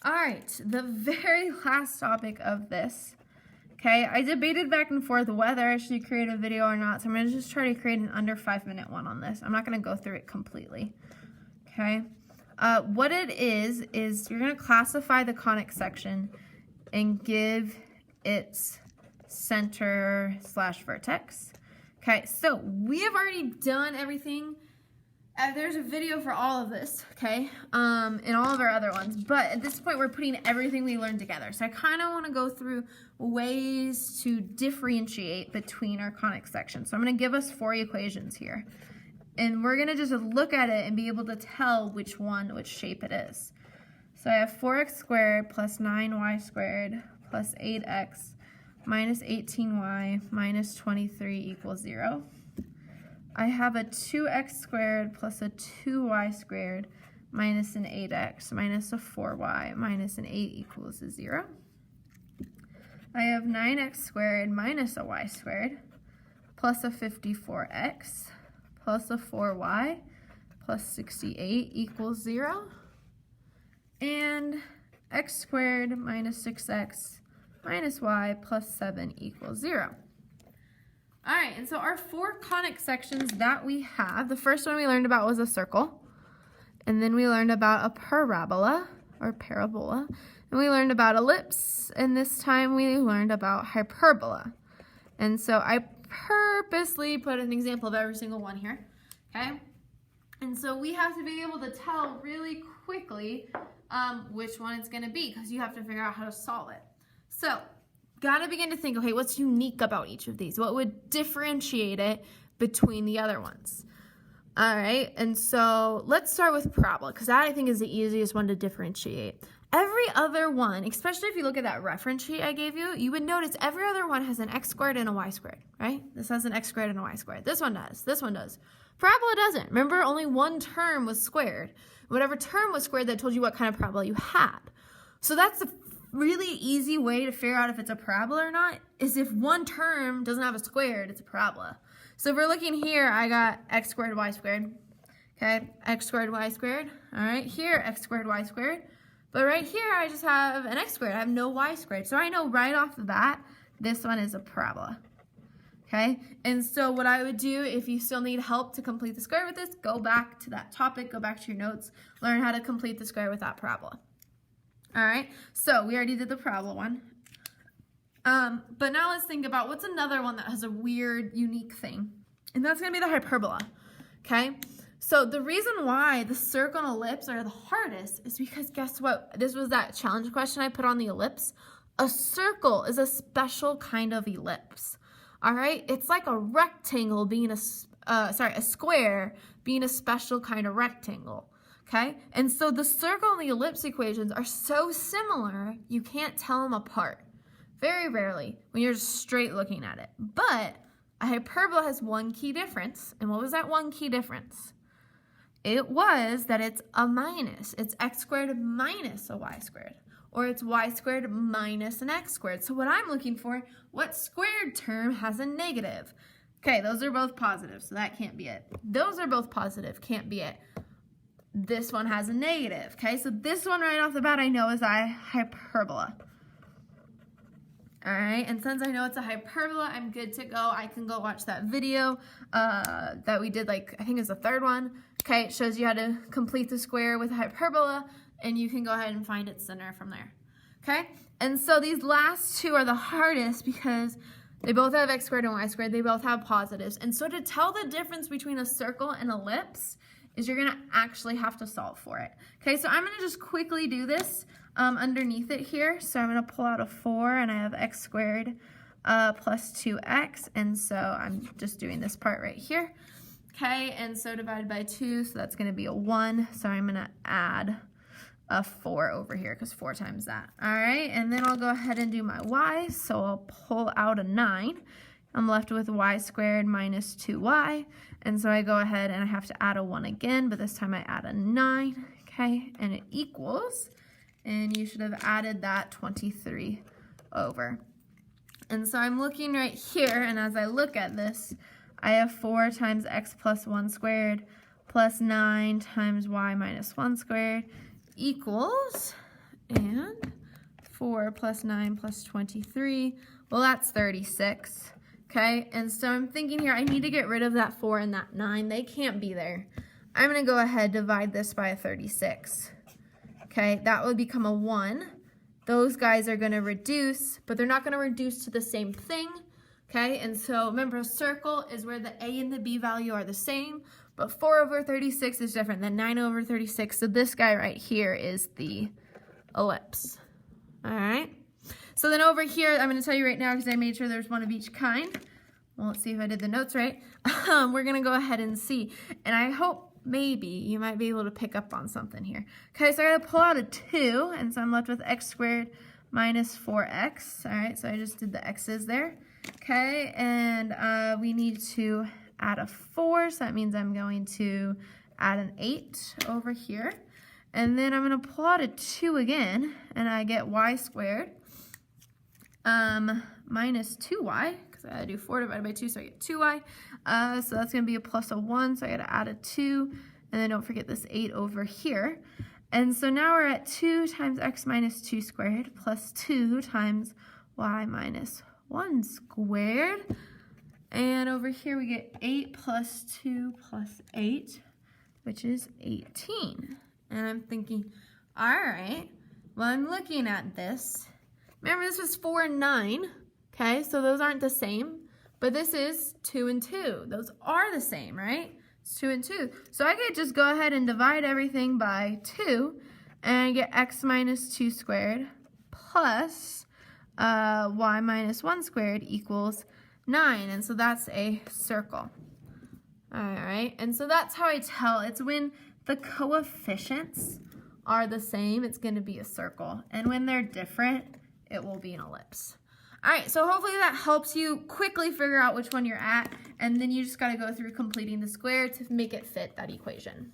All right, the very last topic of this. Okay, I debated back and forth whether I should create a video or not, so I'm going to just try to create an under 5-minute one on this. I'm not going to go through it completely. Okay, what it is you're going to classify the conic section and give its center / vertex. Okay, so we have already done everything. There's a video for all of this, okay, and all of our other ones, but at this point we're putting everything we learned together. So I kind of want to go through ways to differentiate between our conic sections. So I'm going to give us 4 equations here, and we're going to just look at it and be able to tell which shape it is. So I have 4x squared plus 9y squared plus 8x minus 18y minus 23 equals 0. I have a 2x squared plus a 2y squared minus an 8x minus a 4y minus an 8 equals 0. I have 9x squared minus a y squared plus a 54x plus a 4y plus 68 equals 0. And x squared minus 6x minus y plus 7 equals 0. All right, and so our 4 conic sections that we have, the first one we learned about was a circle, and then we learned about a parabola, and we learned about ellipse, and this time we learned about hyperbola. And so I purposely put an example of every single one here, okay? And so we have to be able to tell really quickly which one it's gonna be, because you have to figure out how to solve it. So, gotta begin to think, okay, what's unique about each of these? What would differentiate it between the other ones? All right, and so let's start with parabola, because that I think is the easiest one to differentiate. Every other one, especially if you look at that reference sheet I gave you, you would notice every other one has an x squared and a y squared, right? This has an x squared and a y squared. This one does, this one does. Parabola doesn't. Remember, only one term was squared. Whatever term was squared, that told you what kind of parabola you had. So that's the really easy way to figure out if it's a parabola or not is if one term doesn't have a squared, it's a parabola. So if we're looking here, I got x squared, y squared. Okay, x squared, y squared. All right, here, x squared, y squared. But right here, I just have an x squared. I have no y squared. So I know right off the bat, this one is a parabola. Okay, and so what I would do if you still need help to complete the square with this, go back to that topic, go back to your notes, learn how to complete the square with that parabola. All right, so we already did the parabola one. But now let's think about what's another one that has a weird, unique thing. And that's going to be the hyperbola, okay? So the reason why the circle and ellipse are the hardest is because guess what? This was that challenge question I put on the ellipse. A circle is a special kind of ellipse, all right? It's like a rectangle being a square being a special kind of rectangle. Okay, and so the circle and the ellipse equations are so similar, you can't tell them apart. Very rarely when you're just straight looking at it. But a hyperbola has one key difference. And what was that one key difference? It was that it's a minus. It's x squared minus a y squared. Or it's y squared minus an x squared. So what I'm looking for, what squared term has a negative? Okay, those are both positive, so that can't be it. Those are both positive, can't be it. This one has a negative, okay? So this one right off the bat I know is a hyperbola. All right, and since I know it's a hyperbola, I'm good to go. I can go watch that video that we did, like, I think it's the 3rd one. Okay, it shows you how to complete the square with a hyperbola, and you can go ahead and find its center from there, okay? And so these last 2 are the hardest because they both have x squared and y squared. They both have positives. And so to tell the difference between a circle and ellipse is you're gonna actually have to solve for it. Okay, so I'm gonna just quickly do this underneath it here. So I'm gonna pull out a 4 and I have x squared plus 2x, and so I'm just doing this part right here. Okay, and so divided by 2, so that's gonna be a 1. So I'm gonna add a 4 over here because 4 times that. All right, and then I'll go ahead and do my y. So I'll pull out a 9. I'm left with y squared minus 2y, and so I go ahead and I have to add a 1 again, but this time I add a 9, okay, and it equals, and you should have added that 23 over. And so I'm looking right here, and as I look at this, I have 4 times x plus 1 squared plus 9 times y minus 1 squared equals, And 4 plus 9 plus 23, well, that's 36. Okay, and so I'm thinking here, I need to get rid of that 4 and that 9. They can't be there. I'm going to go ahead and divide this by a 36. Okay, that would become a 1. Those guys are going to reduce, but they're not going to reduce to the same thing. Okay, and so remember, a circle is where the a and the b value are the same, but 4 over 36 is different than 9 over 36. So this guy right here is the ellipse. All right. So then over here, I'm going to tell you right now because I made sure there's one of each kind. Well, let's see if I did the notes right. We're going to go ahead and see. And I hope maybe you might be able to pick up on something here. Okay, so I got to pull out a 2, and so I'm left with x squared minus 4x. All right, so I just did the x's there. Okay, and we need to add a 4, so that means I'm going to add an 8 over here. And then I'm going to pull out a 2 again, and I get y squared minus 2y, because I got to do 4 divided by 2, so I get 2y. So that's going to be a plus a 1, so I got to add a 2, and then don't forget this 8 over here. And so now we're at 2 times x minus 2 squared plus 2 times y minus 1 squared. And over here we get 8 plus 2 plus 8, which is 18. And I'm thinking, all right, well, I'm looking at this. Remember, this was 4 and 9, okay? So those aren't the same, but this is 2 and 2. Those are the same, right? It's 2 and 2. So I could just go ahead and divide everything by 2 and get x minus 2 squared plus y minus 1 squared equals 9. And so that's a circle. All right, and so that's how I tell. It's when the coefficients are the same, it's going to be a circle. And when they're different, it will be an ellipse. All right, so hopefully that helps you quickly figure out which one you're at, and then you just got to go through completing the square to make it fit that equation.